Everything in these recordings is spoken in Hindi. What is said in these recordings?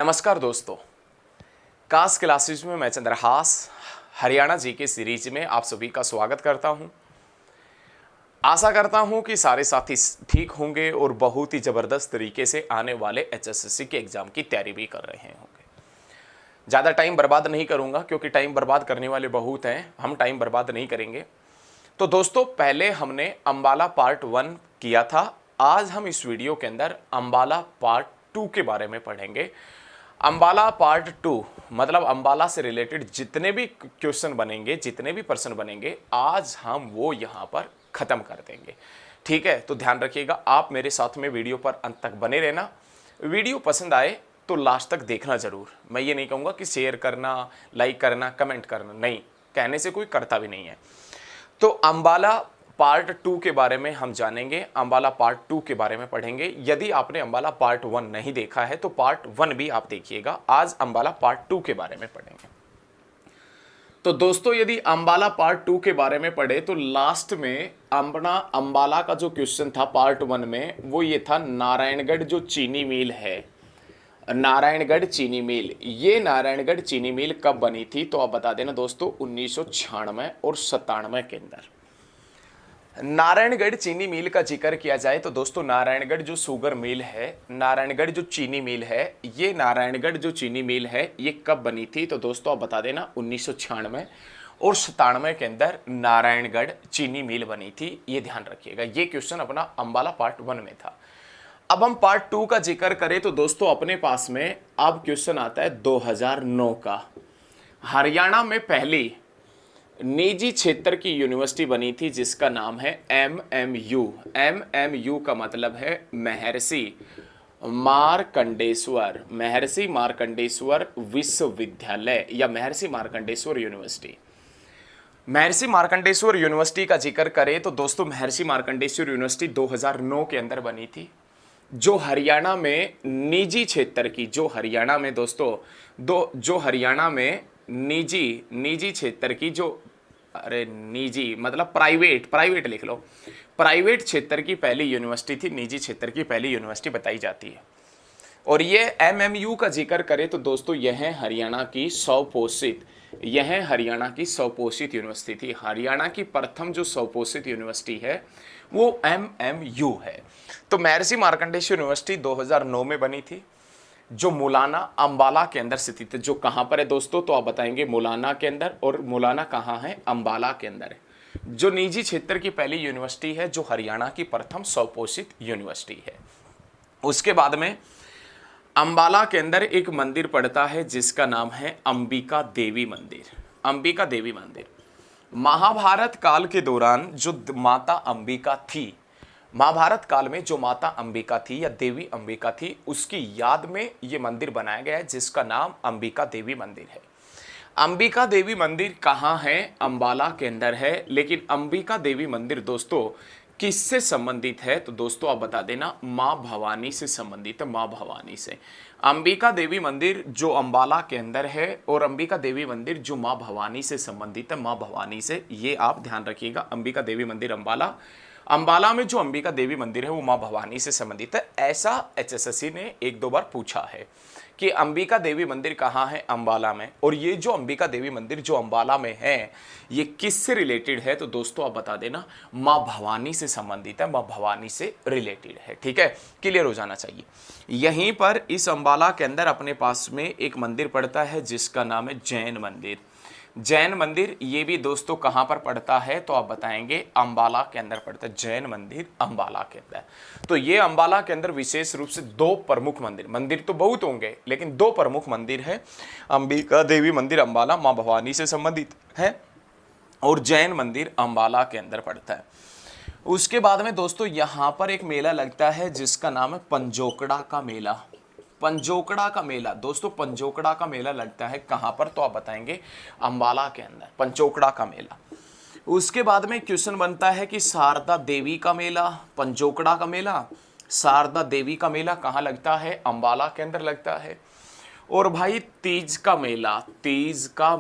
नमस्कार दोस्तों, कास क्लासेज में मैं चंद्रहास हरियाणा जी के सीरीज में आप सभी का स्वागत करता हूं। आशा करता हूं कि सारे साथी ठीक होंगे और बहुत ही ज़बरदस्त तरीके से आने वाले एचएसएससी के एग्ज़ाम की तैयारी भी कर रहे होंगे। ज़्यादा टाइम बर्बाद नहीं करूंगा क्योंकि टाइम बर्बाद करने वाले बहुत हैं, हम टाइम बर्बाद नहीं करेंगे। तो दोस्तों, पहले हमने अंबाला पार्ट 1 किया था। आज हम इस वीडियो के अंदर अंबाला पार्ट 2 के बारे में पढ़ेंगे। अंबाला पार्ट 2 मतलब अंबाला से रिलेटेड जितने भी क्वेश्चन बनेंगे, जितने भी प्रश्न बनेंगे, आज हम वो यहाँ पर ख़त्म कर देंगे। ठीक है, तो ध्यान रखिएगा, आप मेरे साथ में वीडियो पर अंत तक बने रहना। वीडियो पसंद आए तो लास्ट तक देखना ज़रूर। मैं ये नहीं कहूँगा कि शेयर करना, लाइक करना, कमेंट करना, नहीं, कहने से कोई करता भी नहीं है। तो अंबाला पार्ट 2 के बारे में हम जानेंगे, अंबाला पार्ट 2 के बारे में पढ़ेंगे। यदि आपने अंबाला पार्ट 1 नहीं देखा है तो पार्ट 1 भी आप देखिएगा। आज अंबाला पार्ट 2 के बारे में पढ़ेंगे। तो दोस्तों, यदि अंबाला पार्ट 2 के बारे में पढ़े तो लास्ट में अंबाला का जो क्वेश्चन था पार्ट 1 में वो ये था, नारायणगढ़ जो चीनी मिल है, नारायणगढ़ चीनी मिल, ये नारायणगढ़ चीनी मिल कब बनी थी? तो आप बता देना दोस्तों, 1996 और 97 के अंदर। नारायणगढ़ चीनी मिल का जिक्र किया जाए तो दोस्तों, नारायणगढ़ जो शुगर मिल है, नारायणगढ़ जो चीनी मिल है, ये नारायणगढ़ जो चीनी मिल है ये कब बनी थी? तो दोस्तों आप बता देना, 1996 और 97 के अंदर नारायणगढ़ चीनी मिल बनी थी। ये ध्यान रखिएगा, ये क्वेश्चन अपना अंबाला पार्ट 1 में था। अब हम पार्ट 2 का जिक्र करें तो दोस्तों अपने पास में अब क्वेश्चन आता है 2009 का। हरियाणा में पहली निजी क्षेत्र की यूनिवर्सिटी बनी थी जिसका नाम है MMU। MMU का मतलब है महर्षि मार्कंडेश्वर, महर्षि मार्कंडेश्वर विश्वविद्यालय या महर्षि मार्कंडेश्वर यूनिवर्सिटी। महर्षि मार्कंडेश्वर यूनिवर्सिटी का जिक्र करें तो दोस्तों, महर्षि मार्कंडेश्वर यूनिवर्सिटी 2009 के अंदर बनी थी, जो हरियाणा में निजी क्षेत्र की, जो हरियाणा में दोस्तों जो हरियाणा में निजी क्षेत्र की, जो अरे निजी मतलब प्राइवेट लिख लो, प्राइवेट क्षेत्र की पहली यूनिवर्सिटी थी, निजी क्षेत्र की पहली यूनिवर्सिटी बताई जाती है। और ये MMU का जिक्र करें तो दोस्तों, यह है हरियाणा की स्वपोषित, यह हरियाणा की स्वपोषित यूनिवर्सिटी थी। हरियाणा की प्रथम जो स्वपोषित यूनिवर्सिटी है वो MMU है। तो महर्षि मार्कंडेश्वर यूनिवर्सिटी 2009 में बनी थी, जो मुलाना अंबाला के अंदर स्थित है। जो कहाँ पर है दोस्तों? तो आप बताएंगे मुलाना के अंदर, और मुलाना कहाँ है? अंबाला के अंदर है। जो निजी क्षेत्र की पहली यूनिवर्सिटी है, जो हरियाणा की प्रथम स्वपोषित यूनिवर्सिटी है। उसके बाद में अंबाला के अंदर एक मंदिर पड़ता है जिसका नाम है अंबिका देवी मंदिर। अंबिका देवी मंदिर महाभारत काल के दौरान जो माता अंबिका थी, महाभारत काल में जो माता अंबिका थी या देवी अंबिका थी, उसकी याद में ये मंदिर बनाया गया है जिसका नाम अंबिका देवी मंदिर है। अंबिका देवी मंदिर कहाँ है? अंबाला के अंदर है। लेकिन अंबिका देवी मंदिर दोस्तों किससे संबंधित है? तो दोस्तों आप बता देना, माँ भवानी से संबंधित है, माँ भवानी से। अंबिका देवी मंदिर जो अंबाला के अंदर है और अंबिका देवी मंदिर जो माँ भवानी से संबंधित है, माँ भवानी से, ये आप ध्यान रखिएगा। अंबिका देवी मंदिर अंबाला में जो अंबिका देवी मंदिर है वो माँ भवानी से संबंधित है। ऐसा HSSC ने 1-2 बार पूछा है कि अंबिका देवी मंदिर कहाँ है? अंबाला में। और ये जो अंबिका देवी मंदिर जो अंबाला में है ये किससे रिलेटेड है? तो दोस्तों आप बता देना, माँ भवानी से संबंधित है, माँ भवानी से रिलेटेड है। ठीक है, क्लियर हो जाना चाहिए। यहीं पर इस अंबाला के अंदर अपने पास में एक मंदिर पड़ता है जिसका नाम है जैन मंदिर। जैन मंदिर ये भी दोस्तों कहाँ पर पड़ता है? तो आप बताएंगे अंबाला के अंदर पड़ता है, जैन मंदिर अंबाला के अंदर। तो ये अंबाला के अंदर विशेष रूप से 2 प्रमुख मंदिर तो बहुत होंगे लेकिन 2 प्रमुख मंदिर है। अंबिका देवी मंदिर अंबाला माँ भवानी से संबंधित है और जैन मंदिर अंबाला के अंदर पड़ता है। उसके बाद में दोस्तों यहाँ पर एक मेला लगता है जिसका नाम है पंजोकड़ा का मेला। पंजोकड़ा का मेला दोस्तों, पंजोकड़ा का मेला लगता है कहाँ पर? तो आप बताएंगे अंबाला के अंदर, पंजोकड़ा का मेला। उसके बाद में क्वेश्चन बनता है कि शारदा देवी का मेला, पंजोकड़ा का मेला, शारदा देवी का मेला कहाँ लगता है? अंबाला के अंदर लगता है। और भाई तीज का मेला, तीज का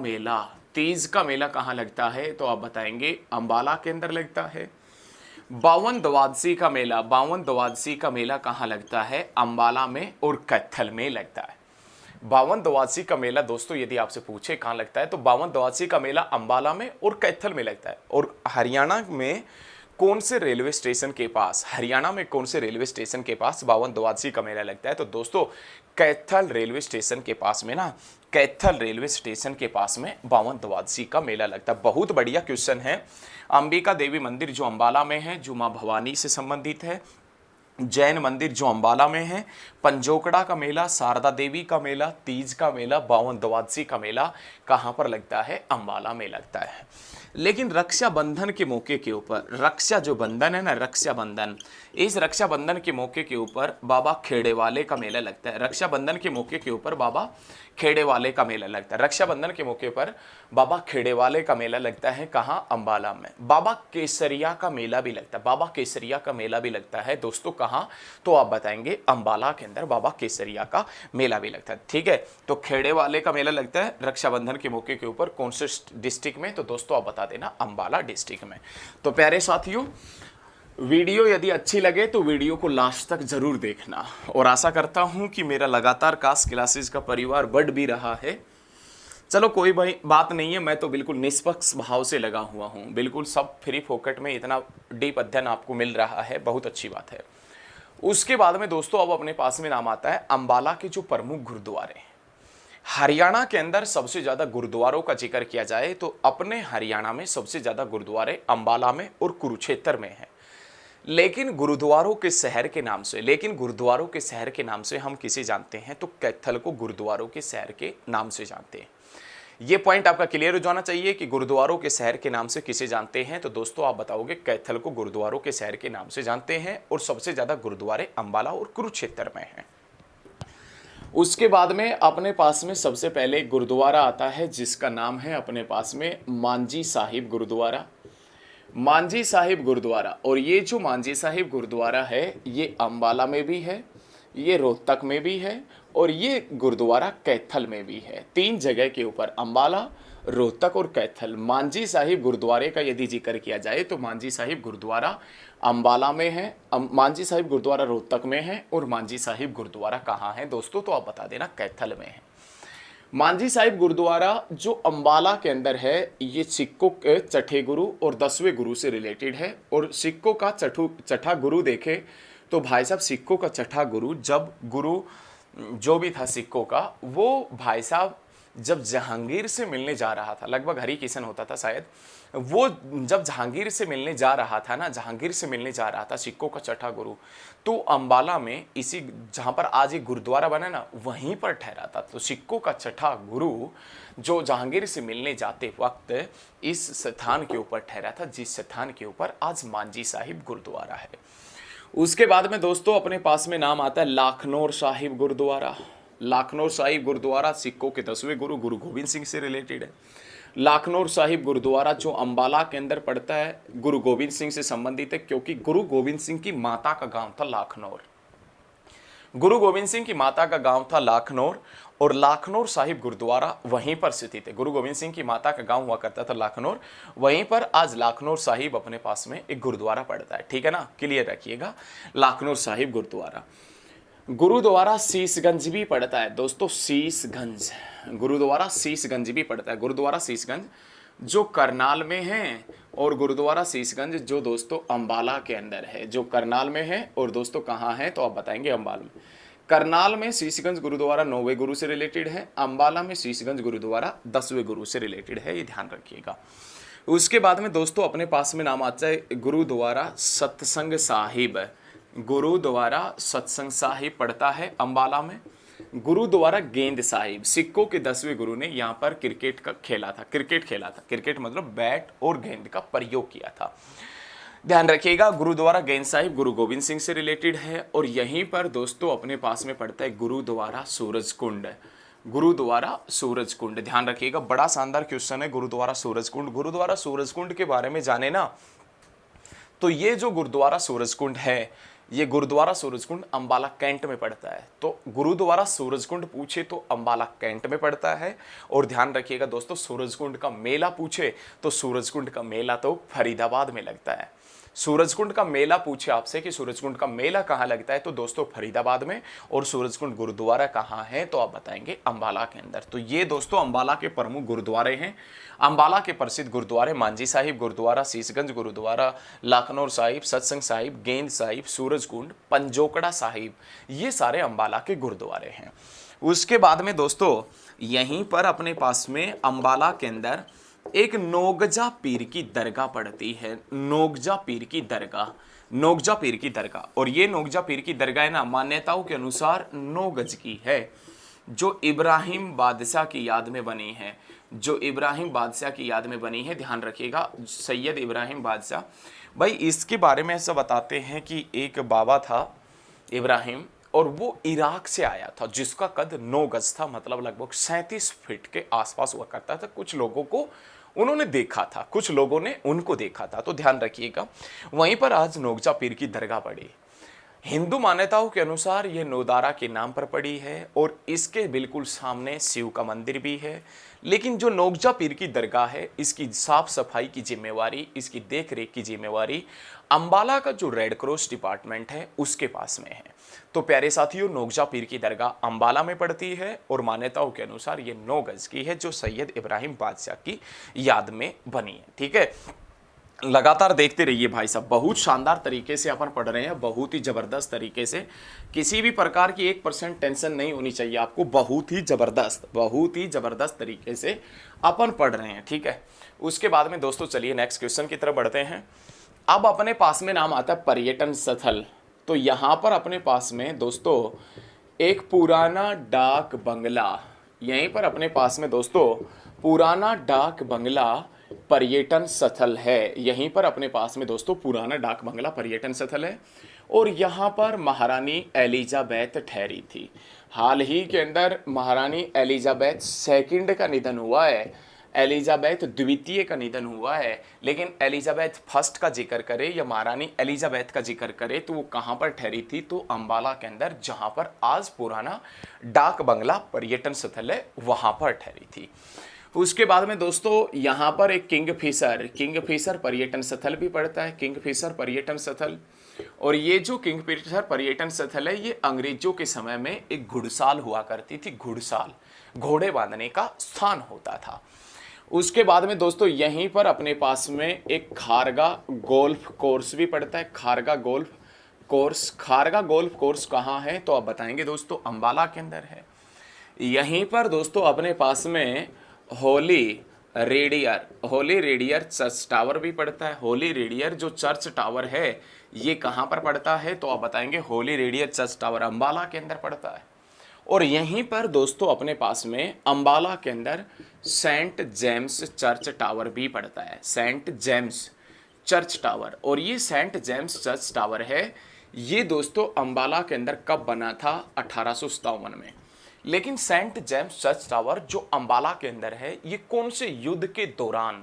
मेला कहाँ लगता है? तो आप बताएंगे अंबाला के अंदर लगता है। बावन द्वादशी का मेला कहाँ लगता है? अंबाला में और कैथल में लगता है। बावन दवासी का मेला दोस्तों यदि आपसे पूछे कहाँ लगता है तो बावन दवासी का मेला अंबाला में और कैथल में लगता है। और हरियाणा में कौन से रेलवे स्टेशन के पास, हरियाणा में कौन से रेलवे स्टेशन के पास बावन दवासी का मेला लगता है? तो दोस्तों कैथल रेलवे स्टेशन के पास में ना, कैथल रेलवे स्टेशन के पास में बावन दवासी का मेला लगता है। बहुत बढ़िया क्वेश्चन है। अंबिका देवी मंदिर जो अंबाला में है, जो माँ भवानी से संबंधित है। जैन मंदिर जो अंबाला में है। पंजोकड़ा का मेला, शारदा देवी का मेला, तीज का मेला, बावन दवादशी का मेला कहाँ पर लगता है? अंबाला में लगता है। लेकिन रक्षाबंधन के मौके के ऊपर, रक्षा जो बंधन है ना, रक्षाबंधन, इस रक्षाबंधन के मौके के ऊपर बाबा खेड़ेवाले का मेला लगता है। रक्षाबंधन के मौके के ऊपर बाबा खेड़ेवाले का मेला लगता है। रक्षाबंधन के मौके पर बाबा खेड़ेवाले का मेला लगता है। कहाँ? अंबाला में। बाबा केसरिया का मेला भी लगता है। बाबा केसरिया का मेला भी लगता है दोस्तों कहाँ? तो आप बताएंगे अंबाला के अंदर बाबा केसरिया का मेला भी लगता है। ठीक है, तो खेड़ेवाले का मेला लगता है रक्षाबंधन के मौके के ऊपर। कौन से डिस्ट्रिक्ट में? तो दोस्तों आप बता देना अंबाला डिस्ट्रिक्ट में। तो प्यारे साथियों, वीडियो यदि अच्छी लगे तो वीडियो को लास्ट तक जरूर देखना, और आशा करता हूं कि मेरा लगातार कास्ट क्लासेस का परिवार बढ़ भी रहा है। चलो कोई भाई बात नहीं है, मैं तो बिल्कुल निष्पक्ष भाव से लगा हुआ हूं, बिल्कुल सब फ्री फोकट में इतना डीप अध्ययन आपको मिल रहा है, बहुत अच्छी बात है। उसके बाद में दोस्तों अब अपने पास में नाम आता है अंबाला के जो प्रमुख गुरुद्वारे। हरियाणा के अंदर सबसे ज्यादा गुरुद्वारों का जिक्र किया जाए तो अपने हरियाणा में सबसे ज्यादा गुरुद्वारे अंबाला में और कुरुक्षेत्र में है। लेकिन गुरुद्वारों के शहर के नाम से, लेकिन गुरुद्वारों के शहर के नाम से हम किसे जानते हैं? तो कैथल को गुरुद्वारों के शहर के नाम से जानते हैं। ये पॉइंट आपका क्लियर हो जाना चाहिए कि गुरुद्वारों के शहर के नाम से किसे जानते हैं। तो दोस्तों आप बताओगे कैथल को गुरुद्वारों के शहर के नाम से जानते हैं, और सबसे ज्यादा गुरुद्वारे अंबाला और कुरुक्षेत्र में हैं। उसके बाद में अपने पास में सबसे पहले गुरुद्वारा आता है जिसका नाम है अपने पास में मांझी साहिब गुरुद्वारा। मांझी साहिब गुरुद्वारा, और ये जो मांझी साहिब गुरुद्वारा है ये अंबाला में भी है, ये रोहतक में भी है, और ये गुरुद्वारा कैथल में भी है। 3 जगह के ऊपर, अंबाला, रोहतक और कैथल। मांझी साहिब गुरुद्वारे का यदि जिक्र किया जाए तो मांझी साहिब गुरुद्वारा अंबाला में है, मांझी साहिब गुरुद्वारा रोहतक में है, और मांझी साहिब गुरुद्वारा कहाँ है दोस्तों? तो आप बता देना कैथल में है। मांझी साहिब गुरुद्वारा जो अंबाला के अंदर है ये सिखों के छठे गुरु और 10वें गुरु से रिलेटेड है। और सिखों का छठा गुरु देखे तो भाई साहब सिखों का छठा गुरु, जब गुरु जो भी था सिखों का, वो भाई साहब जब जहांगीर से मिलने जा रहा था, लगभग हरि किशन होता था शायद, वो जब जहांगीर से मिलने जा रहा था ना, जहांगीर से मिलने जा रहा था सिखों का छठा गुरु, तो अंबाला में इसी जहां पर आज एक गुरुद्वारा बना ना, वहीं पर ठहरा था। तो सिखों का छठा गुरु जो जहांगीर से मिलने जाते वक्त इस स्थान के ऊपर ठहरा था, जिस स्थान के ऊपर आज मांझी साहिब गुरुद्वारा है। उसके बाद में दोस्तों अपने पास में नाम आता है लाखनौर साहिब गुरुद्वारा। लाखनौर साहिब गुरुद्वारा सिखों के 10वें गुरु गुरु गोविंद सिंह से रिलेटेड है। लाखनौर साहिब गुरुद्वारा जो अंबाला के अंदर पड़ता है, गुरु गोविंद सिंह से संबंधित है, क्योंकि गुरु गोविंद सिंह की माता का गांव था लाखनौर। गुरु गोविंद सिंह की माता का गांव था लाखनौर, और लाखनौर साहिब गुरुद्वारा वहीं पर स्थित है। गुरु गोविंद सिंह की माता का गांव हुआ करता था लाखनौर, वहीं पर आज लाखनौर साहिब अपने पास में एक गुरुद्वारा पड़ता है। ठीक है ना, क्लियर रखिएगा। लाखनौर साहिब गुरुद्वारा, गुरुद्वारा शीशगंज भी पड़ता है दोस्तों, शीशगंज, गुरुद्वारा शीशगंज भी पड़ता है। गुरुद्वारा शीशगंज जो करनाल में है, और गुरुद्वारा शीशगंज जो दोस्तों अंबाला के अंदर है, जो करनाल में है, और दोस्तों कहाँ है? तो आप बताएंगे अंबाला में। करनाल में शीशगंज गुरुद्वारा 9वें गुरु से रिलेटेड है, अंबाला में शीशगंज गुरुद्वारा 10वें गुरु से रिलेटेड है, ये ध्यान रखिएगा। उसके बाद में दोस्तों अपने पास में नाम आता है गुरुद्वारा सत्संग साहिब। गुरुद्वारा सत्संग साहिब पड़ता है अंबाला में। गुरुद्वारा गेंद साहिब, सिखों के 10वें गुरु ने यहाँ पर क्रिकेट खेला था, क्रिकेट मतलब बैट और गेंद का प्रयोग किया था, ध्यान रखिएगा। गुरुद्वारा गेंद साहिब गुरु गोविंद सिंह से रिलेटेड है। और यहीं पर दोस्तों अपने पास में पड़ता है गुरुद्वारा सूरज कुंड। गुरुद्वारा सूरज कुंड, ध्यान रखिएगा, बड़ा शानदार क्वेश्चन है गुरुद्वारा सूरज कुंड। गुरुद्वारा सूरज कुंड के बारे में जाने ना, तो ये जो गुरुद्वारा सूरज कुंड है, ये गुरुद्वारा सूरज कुंड अंबाला कैंट में पड़ता है। तो गुरुद्वारा सूरज कुंड पूछे तो अंबाला कैंट में पड़ता है। और ध्यान रखिएगा दोस्तों, सूरज कुंड का मेला पूछे तो सूरज कुंड का मेला तो फरीदाबाद में लगता है। सूरजकुंड का मेला पूछे आपसे कि सूरजकुंड का मेला कहाँ लगता है, तो दोस्तों फरीदाबाद में। और सूरजकुंड गुरुद्वारा कहाँ है, तो आप बताएंगे अंबाला के अंदर। तो ये दोस्तों अंबाला के प्रमुख गुरुद्वारे हैं। अंबाला के प्रसिद्ध गुरुद्वारे मांझी साहिब गुरुद्वारा, शीशगंज गुरुद्वारा, लाखनौर साहिब, सत्संग साहिब, गेंद साहिब, सूरजकुंड, पंजोकड़ा साहिब, ये सारे अंबाला के गुरुद्वारे हैं। उसके बाद में दोस्तों यहीं पर अपने पास में अंबाला के अंदर एक नोगजा पीर की दरगाह पड़ती है। नोगजा पीर की दरगाह, नोगजा पीर की दरगाह। और ये नोगजा पीर की दरगाह है ना, मान्यताओं के अनुसार 9 गज की है, जो इब्राहिम बादशाह की याद में बनी है, जो इब्राहिम बादशाह की याद में बनी है। ध्यान रखिएगा, सैयद इब्राहिम बादशाह। भाई इसके बारे में ऐसा बताते हैं कि एक बाबा था इब्राहिम, और वो इराक से आया था, जिसका कद 9 गज था, मतलब लगभग 37 फीट के आसपास हुआ करता था। कुछ लोगों को उन्होंने देखा था, कुछ लोगों ने उनको देखा था, तो ध्यान रखिएगा। वहीं पर आज नोगजा पीर की दरगाह पड़ी। हिंदू मान्यताओं के अनुसार यह नोदारा के नाम पर पड़ी है, और इसके बिल्कुल सामने शिव का मंदिर भी है। लेकिन जो नोगजा पीर की दरगाह है, इसकी साफ सफाई की जिम्मेवारी, इसकी देख रेख की जिम्मेवारी अंबाला का जो रेड क्रॉस डिपार्टमेंट है उसके पास में है। तो प्यारे साथियों, नोगजा पीर की दरगाह अंबाला में पड़ती है, और मान्यताओं के अनुसार ये 9 गज की है, जो सैयद इब्राहिम बादशाह की याद में बनी है। ठीक है, लगातार देखते रहिए भाई साहब, बहुत शानदार तरीके से अपन पढ़ रहे हैं, बहुत ही जबरदस्त तरीके से। किसी भी प्रकार की 1% टेंशन नहीं होनी चाहिए आपको, बहुत ही जबरदस्त तरीके से अपन पढ़ रहे हैं। ठीक है, उसके बाद में दोस्तों चलिए नेक्स्ट क्वेश्चन की तरफ बढ़ते हैं। अब अपने पास में नाम आता है पर्यटन स्थल। तो यहाँ पर अपने पास में दोस्तों एक पुराना डाक बंगला, यहीं पर अपने पास में दोस्तों पुराना डाक बंगला पर्यटन स्थल है। यहीं पर अपने पास में दोस्तों पुराना डाक बंगला पर्यटन स्थल है, और यहाँ पर महारानी एलिजाबेथ ठहरी थी। हाल ही के अंदर महारानी एलिजाबेथ सेकंड का निधन हुआ है, एलिजाबेथ द्वितीय का निधन हुआ है। लेकिन एलिजाबेथ फर्स्ट का जिक्र करे या महारानी एलिजाबेथ का जिक्र करे तो वो कहाँ पर ठहरी थी, तो अंबाला के अंदर, जहाँ पर आज पुराना डाक बंगला पर्यटन स्थल है, वहाँ पर ठहरी थी। उसके बाद में दोस्तों यहाँ पर एक किंगफिशर पर्यटन स्थल भी पड़ता है, किंगफिशर पर्यटन स्थल। और ये जो किंगफिशर पर्यटन स्थल है, ये अंग्रेजों के समय में एक घुड़साल हुआ करती थी, घुड़साल, घोड़े बांधने का स्थान होता था। उसके बाद में दोस्तों यहीं पर अपने पास में एक खारगा गोल्फ कोर्स भी पड़ता है, खारगा गोल्फ कोर्स। खारगा गोल्फ कोर्स कहाँ है, तो आप बताएंगे दोस्तों अंबाला के अंदर है। यहीं पर दोस्तों अपने पास में होली रेडियर चर्च टावर भी पड़ता है। होली रेडियर जो चर्च टावर है, ये कहाँ पर पड़ता है, तो आप बताएंगे होली रेडियर चर्च टावर अंबाला के अंदर पड़ता है। और यहीं पर दोस्तों अपने पास में अंबाला के अंदर सेंट जेम्स चर्च टावर भी पड़ता है, सेंट जेम्स चर्च टावर। और ये सेंट जेम्स चर्च टावर है, ये दोस्तों अंबाला के अंदर कब बना था, 1857 में। लेकिन सेंट जेम्स चर्च टावर जो अंबाला के अंदर है, ये कौन से युद्ध के दौरान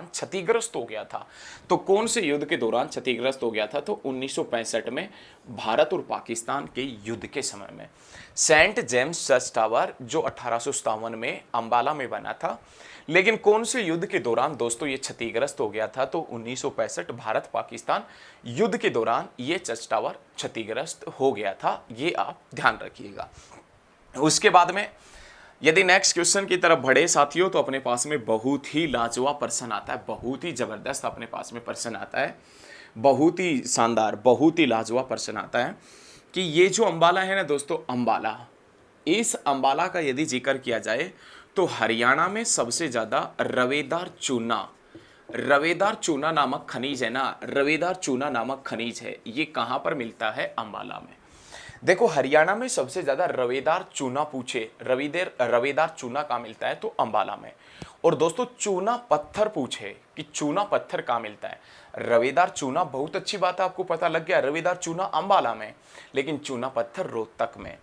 क्षतिग्रस्त हो गया था, तो कौन से युद्ध के दौरान क्षतिग्रस्त हो गया था, तो 1965 में भारत और पाकिस्तान के युद्ध के समय में सेंट जेम्स चर्च टावर जो 1857 में अंबाला में बना था। लेकिन कौन से युद्ध के दौरान दोस्तों ये क्षतिग्रस्त हो गया था, तो 1965 भारत पाकिस्तान युद्ध के दौरान ये चर्च टावर क्षतिग्रस्त हो गया था, ये आप ध्यान रखिएगा। उसके बाद में यदि नेक्स्ट क्वेश्चन की तरफ बढ़े साथियों, तो अपने पास में बहुत ही लाजवाब प्रश्न आता है, बहुत ही जबरदस्त अपने पास में प्रश्न आता है, बहुत ही शानदार, बहुत ही लाजवाब प्रश्न आता है कि ये जो अंबाला है ना दोस्तों, अंबाला, इस अंबाला का यदि जिक्र किया जाए तो हरियाणा में सबसे ज़्यादा रवेदार चूना नामक खनिज है ना, रवेदार चूना नामक खनिज है, ये कहाँ पर मिलता है, अंबाला में। देखो हरियाणा में सबसे ज्यादा रवेदार चूना पूछे, रवेदार चूना कहाँ मिलता है, तो अंबाला में। और दोस्तों चूना पत्थर पूछे कि चूना पत्थर कहाँ मिलता है, रवेदार चूना, बहुत अच्छी बात है, आपको पता लग गया, रवेदार चूना अंबाला में, लेकिन चूना पत्थर रोहतक में।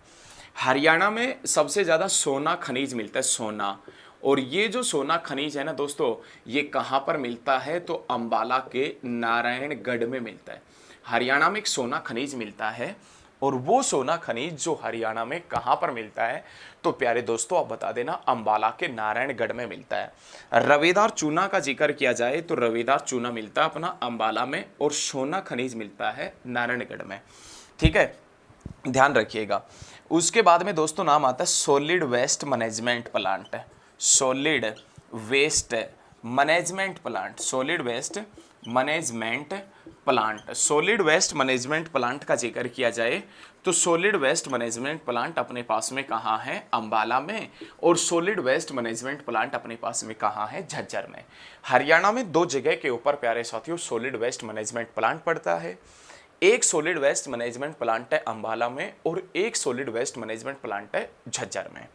हरियाणा में सबसे ज्यादा सोना खनिज मिलता है, सोना। और ये जो सोना खनिज है ना दोस्तों, ये कहाँ पर मिलता है, तो अंबाला के नारायणगढ़ में मिलता है। हरियाणा में एक सोना खनिज मिलता है, और वो सोना खनिज जो हरियाणा में कहाँ पर मिलता है, तो प्यारे दोस्तों आप बता देना अंबाला के नारायणगढ़ में मिलता है। रवेदार चूना का जिक्र किया जाए तो रवेदार चूना मिलता है अपना अंबाला में और सोना खनिज मिलता है नारायणगढ़ में। ठीक है, ध्यान रखिएगा। उसके बाद में दोस्तों नाम आता है solid waste management plant. Solid waste management plant, solid waste management plant. Solid waste management plant का जिक्र किया जाए तो सॉलिड वेस्ट मैनेजमेंट प्लांट अपने पास में कहाँ है, अंबाला में, और सॉलिड वेस्ट मैनेजमेंट प्लांट अपने पास में कहाँ है, झज्जर में। हरियाणा में दो जगह के ऊपर प्यारे साथियों सॉलिड वेस्ट मैनेजमेंट प्लांट पड़ता है। एक सॉलिड वेस्ट मैनेजमेंट प्लांट है अंबाला में और एक सॉलिड वेस्ट मैनेजमेंट प्लांट है झज्जर में।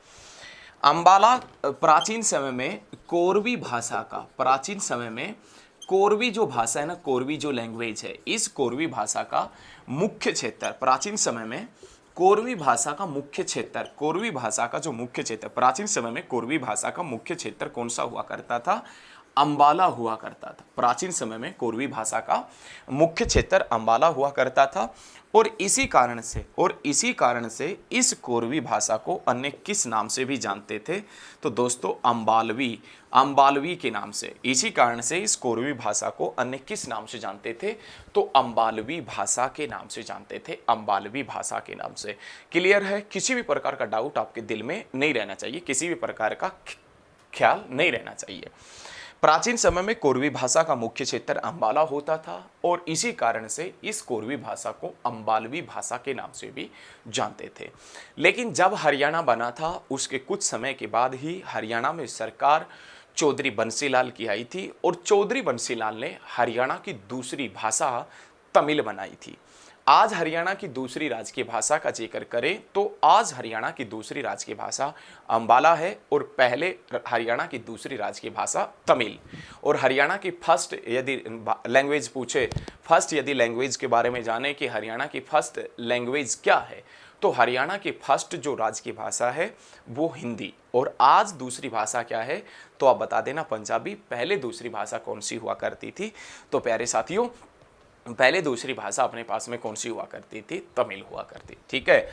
अंबाला प्राचीन समय में कोरवी भाषा का, प्राचीन समय में कोरवी जो भाषा है ना, कोरवी जो लैंग्वेज है, इस कोरवी भाषा का मुख्य क्षेत्र, प्राचीन समय में कोरवी भाषा का मुख्य क्षेत्र, कोरवी भाषा का जो मुख्य क्षेत्र, प्राचीन समय में कोरवी भाषा का मुख्य क्षेत्र कौन सा हुआ करता था, अंबाला हुआ करता था। प्राचीन समय में कोरवी भाषा का मुख्य क्षेत्र अंबाला हुआ करता था और इसी कारण से इस कोरवी भाषा को अन्य किस नाम से भी जानते थे, तो दोस्तों अंबालवी, अंबालवी के नाम से। इसी कारण से इस कोरवी भाषा को अन्य किस नाम से जानते थे, तो अंबालवी भाषा के नाम से जानते थे, अंबालवी भाषा के नाम से। क्लियर है, किसी भी प्रकार का डाउट आपके दिल में नहीं रहना चाहिए, किसी भी प्रकार का ख्याल नहीं रहना चाहिए। प्राचीन समय में कोरवी भाषा का मुख्य क्षेत्र अंबाला होता था और इसी कारण से इस कोरवी भाषा को अंबालवी भाषा के नाम से भी जानते थे। लेकिन जब हरियाणा बना था उसके कुछ समय के बाद ही हरियाणा में सरकार चौधरी बंसीलाल की आई थी और चौधरी बंसीलाल ने हरियाणा की दूसरी भाषा तमिल बनाई थी। आज हरियाणा की दूसरी राजकीय भाषा का जिक्र करें तो आज हरियाणा की दूसरी राजकीय भाषा अंबाला है और पहले हरियाणा की दूसरी राजकीय भाषा तमिल। और हरियाणा की फर्स्ट यदि लैंग्वेज पूछे, फर्स्ट यदि लैंग्वेज के बारे में जाने कि हरियाणा की फर्स्ट लैंग्वेज क्या है, तो हरियाणा की फर्स्ट जो राजकीय भाषा है वो हिंदी। और आज दूसरी भाषा क्या है, तो आप बता देना पंजाबी। पहले दूसरी भाषा कौन सी हुआ करती थी, तो प्यारे साथियों पहले दूसरी भाषा अपने पास में कौन सी हुआ करती थी, तमिल हुआ करती। ठीक है,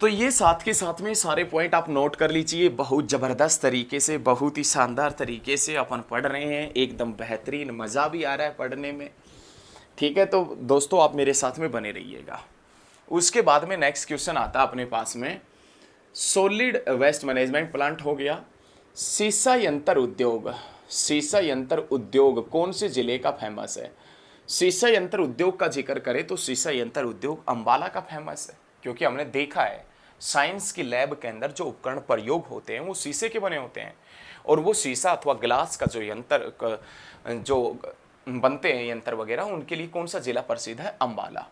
तो ये साथ के साथ में सारे पॉइंट आप नोट कर लीजिए। बहुत ज़बरदस्त तरीके से, बहुत ही शानदार तरीके से अपन पढ़ रहे हैं, एकदम बेहतरीन, मज़ा भी आ रहा है पढ़ने में। ठीक है, तो दोस्तों आप मेरे साथ में बने रहिएगा। उसके बाद में नेक्स्ट क्वेश्चन आता है अपने पास में, सॉलिड वेस्ट मैनेजमेंट प्लांट हो गया। सीसा यंत्र उद्योग, सीसा यंत्र उद्योग कौन से जिले का फेमस है? सीसा यंत्र उद्योग का जिक्र करें तो सीसा यंत्र उद्योग अंबाला का फेमस है, क्योंकि हमने देखा है साइंस की लैब के अंदर जो उपकरण प्रयोग होते हैं वो शीशे के बने होते हैं और वो शीशा अथवा ग्लास का जो यंत्र जो बनते हैं यंत्र वगैरह, उनके लिए कौन सा जिला प्रसिद्ध है? अंबाला।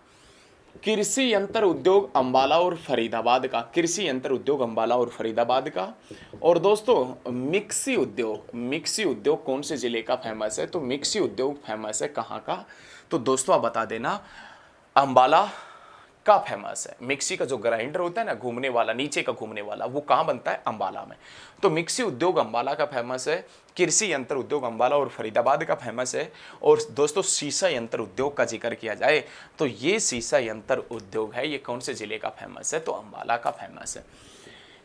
कृषि यंत्र उद्योग अंबाला और फरीदाबाद का, कृषि यंत्र उद्योग अंबाला और फरीदाबाद का। और दोस्तों मिक्सी उद्योग, मिक्सी उद्योग कौन से जिले का फेमस है? तो मिक्सी उद्योग फेमस है कहाँ का? तो दोस्तों आप बता देना अंबाला का फेमस है। मिक्सी का जो ग्राइंडर होता है ना, घूमने वाला, नीचे का घूमने वाला, वो कहाँ बनता है? अंबाला में। तो मिक्सी उद्योग अंबाला का फेमस है, कृषि यंत्र उद्योग अंबाला और फरीदाबाद का फेमस है। और दोस्तों सीसा यंत्र उद्योग का जिक्र किया जाए तो ये सीसा यंत्र उद्योग है, ये कौन से जिले का फेमस है? तो अंबाला का फेमस है।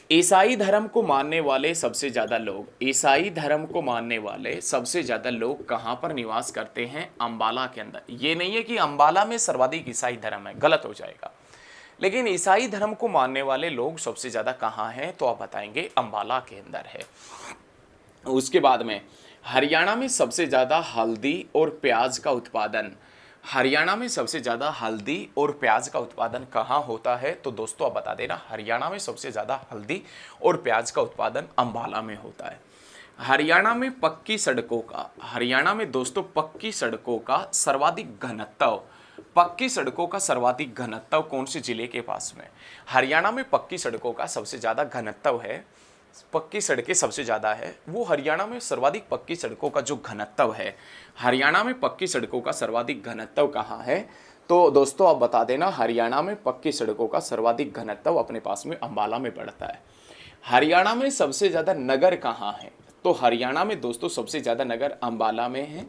ईसाई धर्म को मानने वाले सबसे ज़्यादा लोग, ईसाई धर्म को मानने वाले सबसे ज़्यादा लोग कहाँ पर निवास करते हैं? अंबाला के अंदर। ये नहीं है कि अंबाला में सर्वाधिक ईसाई धर्म है, गलत हो जाएगा। लेकिन ईसाई धर्म को मानने वाले लोग सबसे ज़्यादा कहाँ हैं, तो आप बताएंगे अंबाला के अंदर है। उसके बाद में हरियाणा में सबसे ज़्यादा हल्दी और प्याज का उत्पादन, हरियाणा में सबसे ज़्यादा हल्दी और प्याज का उत्पादन कहाँ होता है? तो दोस्तों आप बता देना हरियाणा में सबसे ज़्यादा हल्दी और प्याज का उत्पादन अंबाला में होता है। हरियाणा में पक्की सड़कों का, हरियाणा में दोस्तों पक्की सड़कों का सर्वाधिक घनत्व, पक्की सड़कों का सर्वाधिक घनत्व कौन से जिले के पास में? हरियाणा में पक्की सड़कों का सबसे ज़्यादा घनत्व है, पक्की सड़कें सबसे ज़्यादा है, वो हरियाणा में सर्वाधिक पक्की सड़कों का जो घनत्व है, हरियाणा में पक्की सड़कों का सर्वाधिक घनत्व कहाँ है? तो दोस्तों आप बता देना हरियाणा में पक्की सड़कों का सर्वाधिक घनत्व अपने पास में अंबाला में पड़ता है। हरियाणा में सबसे ज़्यादा नगर कहाँ है? तो हरियाणा में दोस्तों सबसे ज़्यादा नगर अंबाला में है।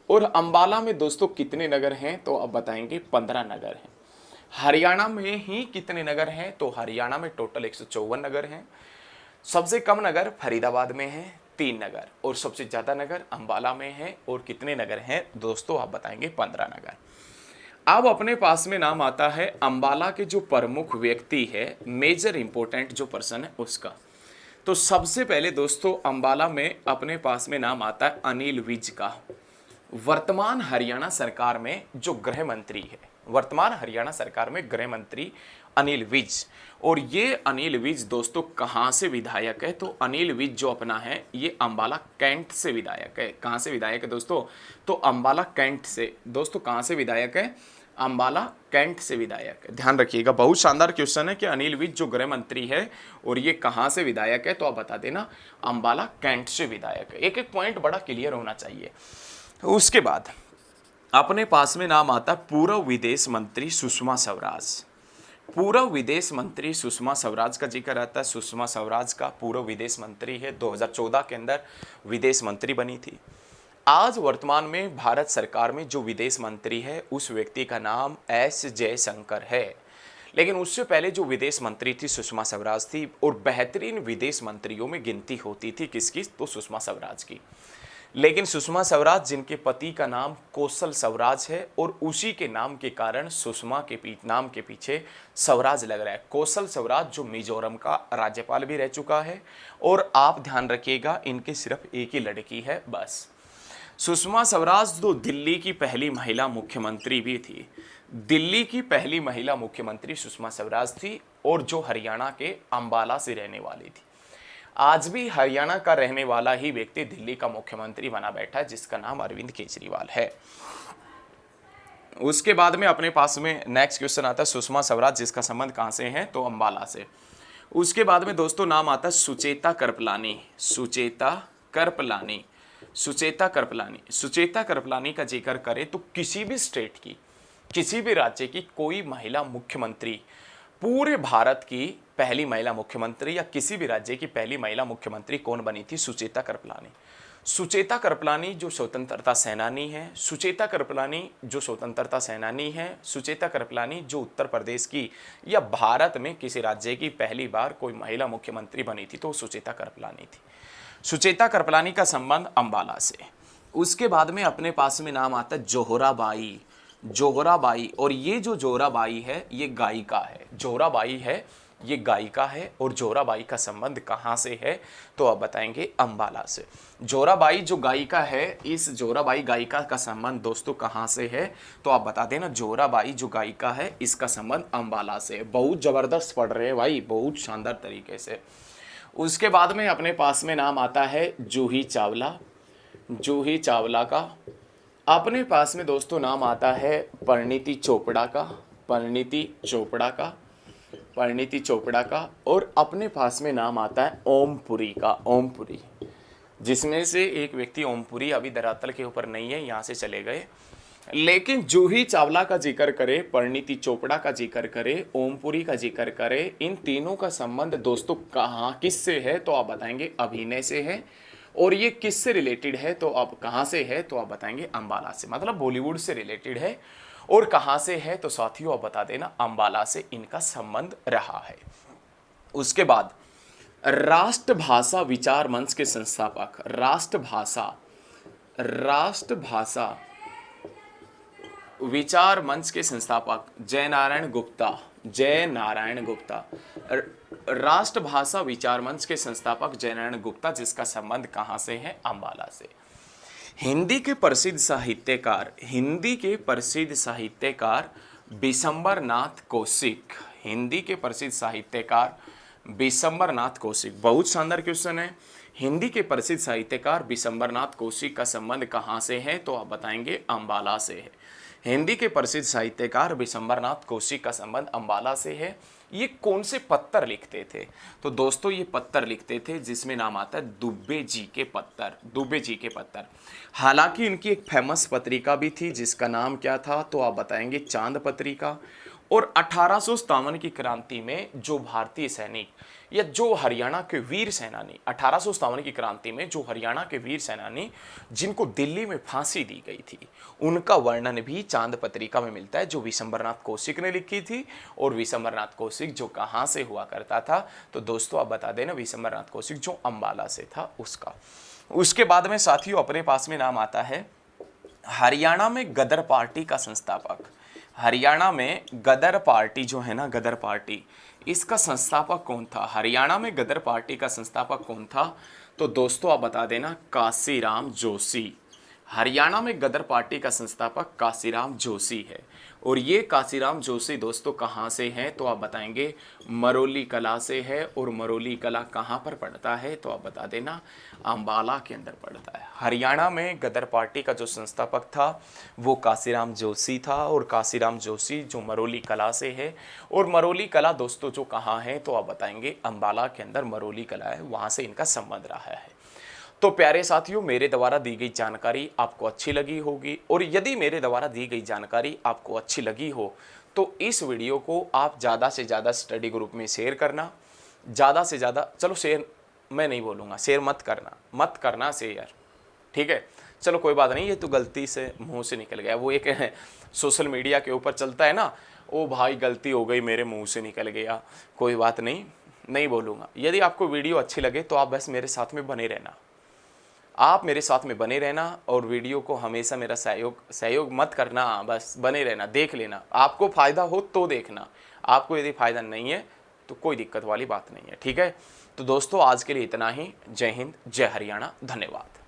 और अंबाला में दोस्तों कितने नगर हैं? तो आप बताएंगे 15 नगर हैं। हरियाणा में ही कितने नगर हैं, तो हरियाणा में टोटल 154 नगर हैं। सबसे कम नगर फरीदाबाद में है 3 नगर, और सबसे ज़्यादा नगर अंबाला में है, और कितने नगर हैं दोस्तों आप बताएंगे 15 नगर। अब अपने पास में नाम आता है अंबाला के जो प्रमुख व्यक्ति है, मेजर इंपॉर्टेंट जो पर्सन है उसका। तो सबसे पहले दोस्तों अंबाला में अपने पास में नाम आता है अनिल विज का, वर्तमान हरियाणा सरकार में जो गृह मंत्री है, वर्तमान हरियाणा सरकार में गृह मंत्री अनिल विज। और ये अनिल विज दोस्तों कहाँ से विधायक है, तो अनिल विज जो अपना है ये अंबाला कैंट से विधायक है। कहाँ से विधायक है दोस्तों, तो अंबाला कैंट से। दोस्तों कहाँ से विधायक है, अंबाला कैंट से विधायक है। ध्यान रखिएगा, बहुत शानदार क्वेश्चन है कि अनिल विज जो गृह मंत्री है और ये कहाँ से विधायक है, तो आप बता देना अंबाला कैंट से विधायक है। एक एक पॉइंट बड़ा क्लियर होना चाहिए। उसके बाद अपने पास में नाम आता है पूर्व विदेश मंत्री सुषमा स्वराज। पूर्व विदेश मंत्री सुषमा स्वराज का जिक्र आता है। सुषमा स्वराज का पूर्व विदेश मंत्री है, 2014 के अंदर विदेश मंत्री बनी थी। आज वर्तमान में भारत सरकार में जो विदेश मंत्री है उस व्यक्ति का नाम एस जयशंकर है। लेकिन उससे पहले जो विदेश मंत्री थी सुषमा स्वराज थी, और बेहतरीन विदेश मंत्रियों में गिनती होती थी किसकी, तो सुषमा स्वराज की। लेकिन सुषमा स्वराज जिनके पति का नाम कौशल स्वराज है, और उसी के नाम के कारण सुषमा के नाम के पीछे स्वराज लग रहा है। कौशल स्वराज जो मिजोरम का राज्यपाल भी रह चुका है, और आप ध्यान रखिएगा इनके सिर्फ एक ही लड़की है बस। सुषमा स्वराज जो दिल्ली की पहली महिला मुख्यमंत्री भी थी, दिल्ली की पहली महिला मुख्यमंत्री सुषमा स्वराज थी, और जो हरियाणा के अंबाला से रहने वाली थी। आज भी हरियाणा का रहने वाला ही व्यक्ति दिल्ली का मुख्यमंत्री बना बैठा है, जिसका नाम अरविंद केजरीवाल है। उसके बाद में अपने पास में नेक्स्ट क्वेश्चन आता है सुषमा स्वराज जिसका संबंध कहां से है, तो अंबाला से। उसके बाद में दोस्तों नाम आता है सुचेता कृपलानी। सुचेता कृपलानी, सुचेता कृपलानी, सुचेता कृपलानी का जिक्र करें तो किसी भी स्टेट की, किसी भी राज्य की कोई महिला मुख्यमंत्री, पूरे भारत की पहली महिला मुख्यमंत्री या किसी भी राज्य की पहली महिला मुख्यमंत्री कौन बनी थी, सुचेता कृपलानी। सुचेता कृपलानी जो स्वतंत्रता सेनानी है, सुचेता कृपलानी जो स्वतंत्रता सेनानी है, सुचेता कृपलानी जो उत्तर प्रदेश की या भारत में किसी राज्य की पहली बार कोई महिला मुख्यमंत्री बनी थी, तो सुचेता कृपलानी थी। सुचेता कृपलानी का संबंध अंबाला से। उसके बाद में अपने पास में नाम आता है जोहराबाई। जोहराबाई, और ये जो जोहराबाई है ये गायिका है। जोहराबाई है ये गायिका है, और जोहराबाई का संबंध कहाँ से है, तो आप बताएंगे अंबाला से। जोहराबाई जो गायिका है, इस जोहराबाई गायिका का संबंध दोस्तों कहाँ से है, तो आप बता देना जोहराबाई जो गायिका है इसका संबंध अंबाला से। बहुत जबरदस्त पढ़ रहे हैं भाई, बहुत शानदार तरीके से। उसके बाद में अपने पास में नाम आता है जूही चावला। जूही चावला का अपने पास में दोस्तों नाम आता है परिणीति चोपड़ा का। परिणीति चोपड़ा का, परिणीति चोपड़ा का। और अपने पास में नाम आता है ओमपुरी का। ओमपुरी, जिसमें से एक व्यक्ति ओमपुरी अभी धरातल के ऊपर नहीं है, यहाँ से चले गए। लेकिन जूही चावला का जिक्र करे, परिणीति चोपड़ा का जिक्र करे, ओमपुरी का जिक्र करे, इन तीनों का संबंध दोस्तों कहाँ किससे है, तो आप बताएंगे अभिनय से है। और ये किससे रिलेटेड है, तो आप कहाँ से है, तो आप बताएंगे अंबाला से, मतलब बॉलीवुड से रिलेटेड है। और कहाँ से है, तो साथियों आप बता देना अंबाला से इनका संबंध रहा है। उसके बाद राष्ट्रभाषा विचार मंच के संस्थापक, राष्ट्रभाषा विचार मंच के संस्थापक जयनारायण गुप्ता। जयनारायण गुप्ता, राष्ट्रभाषा विचार मंच के संस्थापक जयनारायण गुप्ता, जिसका संबंध कहाँ से है, अंबाला से। हिंदी के प्रसिद्ध साहित्यकार, हिंदी के प्रसिद्ध साहित्यकार बिशंबर नाथ कौशिक। हिंदी के प्रसिद्ध साहित्यकार बिशंबर नाथ कौशिक, बहुत शानदार क्वेश्चन है। हिंदी के प्रसिद्ध साहित्यकार बिशंबर नाथ कौशिक का संबंध कहाँ से है, तो आप बताएंगे अंबाला से है। हिंदी के प्रसिद्ध साहित्यकार बिशंबर नाथ कौशिक का संबंध अंबाला से है। ये कौन से पत्तर लिखते थे, तो दोस्तों ये पत्तर लिखते थे जिसमें नाम आता है दुबे जी के पत्तर। दुबे जी के पत्तर। हालांकि इनकी एक फेमस पत्रिका भी थी जिसका नाम क्या था, तो आप बताएंगे चांद पत्रिका। और 1857 की क्रांति में जो भारतीय सैनिक या जो हरियाणा के वीर सेनानी 1857 की क्रांति में जो हरियाणा के वीर सेनानी जिनको दिल्ली में फांसी दी गई थी, उनका वर्णन भी चांद पत्रिका में मिलता है, जो विशंबरनाथ कौशिक ने लिखी थी। और विशंबरनाथ कौशिक जो कहाँ से हुआ करता था, तो दोस्तों आप बता देना, विशंबरनाथ कौशिक जो अंबाला से था उसका। उसके बाद में साथियों अपने पास में नाम आता है हरियाणा में गदर पार्टी का संस्थापक। हरियाणा में गदर पार्टी जो है ना, गदर पार्टी, इसका संस्थापक कौन था? हरियाणा में गदर पार्टी का संस्थापक कौन था? तो दोस्तों आप बता देना, काशीराम जोशी। हरियाणा में गदर पार्टी का संस्थापक काशीराम जोशी है। और ये काशीराम जोशी दोस्तों कहाँ से हैं? तो आप बताएंगे मरोली कला से है। और मरोली कला कहाँ पर पड़ता है? तो आप बता देना अंबाला के अंदर पड़ता है। हरियाणा में गदर पार्टी का जो संस्थापक था वो काशीराम जोशी था। और काशीराम जोशी जो मरोली कला से है। और मरोली कला दोस्तों जो कहाँ है? तो आप बताएंगे अंबाला के अंदर मरोली कला है, वहाँ से इनका संबंध रहा है। तो प्यारे साथियों, मेरे द्वारा दी गई जानकारी आपको अच्छी लगी होगी। और यदि मेरे द्वारा दी गई जानकारी आपको अच्छी लगी हो तो इस वीडियो को आप ज़्यादा से ज़्यादा स्टडी ग्रुप में शेयर करना। ज़्यादा से ज़्यादा, चलो शेयर मैं नहीं बोलूँगा, शेयर मत करना शेयर, ठीक है। चलो कोई बात नहीं, ये तो गलती से मुँह से निकल गया। वो एक सोशल मीडिया के ऊपर चलता है ना, ओ भाई गलती हो गई, मेरे मुँह से निकल गया। कोई बात नहीं बोलूँगा। यदि आपको वीडियो अच्छी लगे तो आप बस मेरे साथ में बने रहना, आप मेरे साथ में बने रहना। और वीडियो को हमेशा मेरा सहयोग मत करना, बस बने रहना, देख लेना। आपको फ़ायदा हो तो देखना, आपको यदि फ़ायदा नहीं है तो कोई दिक्कत वाली बात नहीं है, ठीक है। तो दोस्तों आज के लिए इतना ही। जय हिंद, जय हरियाणा, धन्यवाद।